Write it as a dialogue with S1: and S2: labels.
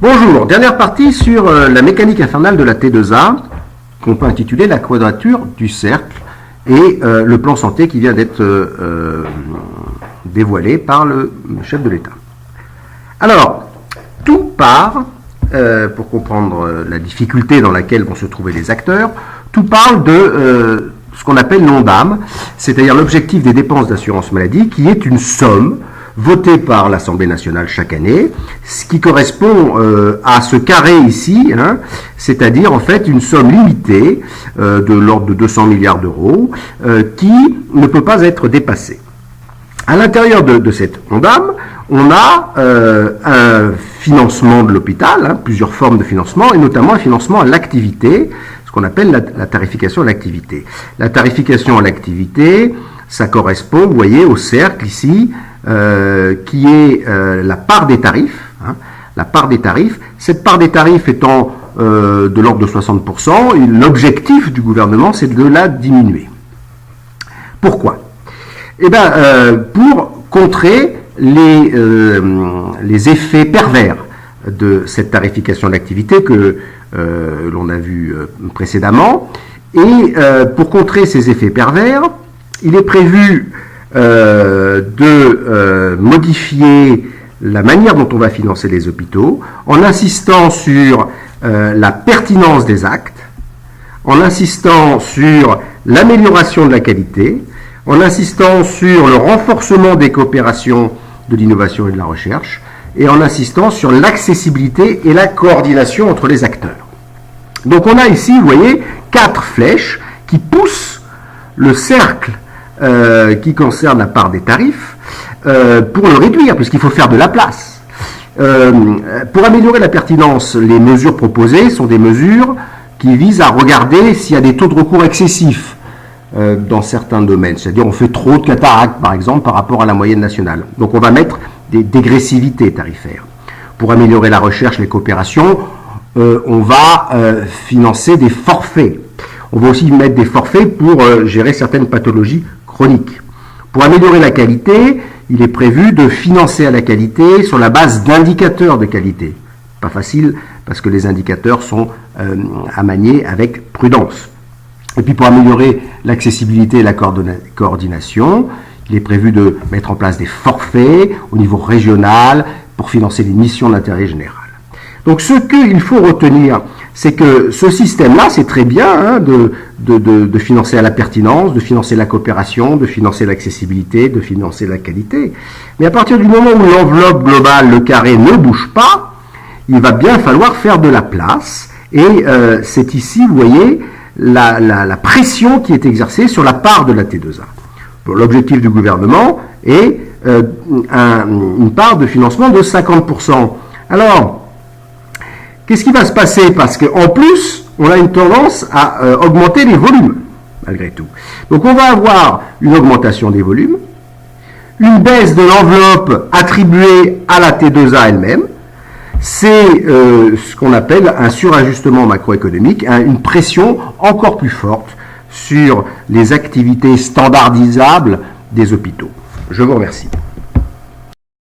S1: Bonjour, dernière partie sur la mécanique infernale de la T2A, qu'on peut intituler la quadrature du cercle, et le plan santé qui vient d'être dévoilé par le chef de l'État. Alors, tout part, pour comprendre la difficulté dans laquelle vont se trouver les acteurs, tout parle de ce qu'on appelle l'ONDAM, c'est-à-dire l'objectif des dépenses d'assurance maladie, qui est une somme voté par l'Assemblée nationale chaque année, ce qui correspond à ce carré ici, hein, c'est-à-dire en fait une somme limitée de l'ordre de 200 milliards d'euros qui ne peut pas être dépassée. À l'intérieur de cette ONDAM, on a un financement de l'hôpital, hein, plusieurs formes de financement, et notamment un financement à l'activité, ce qu'on appelle la tarification à l'activité. La tarification à l'activité, ça correspond, vous voyez, au cercle ici, qui est la part des tarifs. Hein, la part des tarifs. Cette part des tarifs étant de l'ordre de 60%, et l'objectif du gouvernement, c'est de la diminuer. Pourquoi ? Eh bien, pour contrer les effets pervers de cette tarification d'activité que l'on a vu précédemment. Et pour contrer ces effets pervers, il est prévu de modifier la manière dont on va financer les hôpitaux en insistant sur la pertinence des actes, en insistant sur l'amélioration de la qualité, en insistant sur le renforcement des coopérations de l'innovation et de la recherche, et en insistant sur l'accessibilité et la coordination entre les acteurs. Donc on a ici, vous voyez, 4 flèches qui poussent le cercle qui concerne la part des tarifs, pour le réduire, puisqu'il faut faire de la place. Pour améliorer la pertinence, les mesures proposées sont des mesures qui visent à regarder s'il y a des taux de recours excessifs dans certains domaines. C'est-à-dire on fait trop de cataractes, par exemple, par rapport à la moyenne nationale. Donc on va mettre des dégressivités tarifaires. Pour améliorer la recherche, les coopérations, on va financer des forfaits. On va aussi mettre des forfaits pour gérer certaines pathologies chroniques. Pour améliorer la qualité, il est prévu de financer à la qualité sur la base d'indicateurs de qualité. Pas facile parce que les indicateurs sont à manier avec prudence. Et puis pour améliorer l'accessibilité et la coordination, il est prévu de mettre en place des forfaits au niveau régional pour financer les missions d'intérêt général. Donc ce qu'il faut retenir, c'est que ce système-là, c'est très bien hein, de financer à la pertinence, de financer la coopération, de financer l'accessibilité, de financer la qualité. Mais à partir du moment où l'enveloppe globale, le carré, ne bouge pas, il va bien falloir faire de la place. Et c'est ici, vous voyez, la pression qui est exercée sur la part de la T2A. Bon, l'objectif du gouvernement est une part de financement de 50%. Alors, qu'est-ce qui va se passer? Parce qu'en plus, on a une tendance à augmenter les volumes, malgré tout. Donc on va avoir une augmentation des volumes, une baisse de l'enveloppe attribuée à la T2A elle-même. C'est ce qu'on appelle un surajustement macroéconomique, une pression encore plus forte sur les activités standardisables des hôpitaux. Je vous remercie.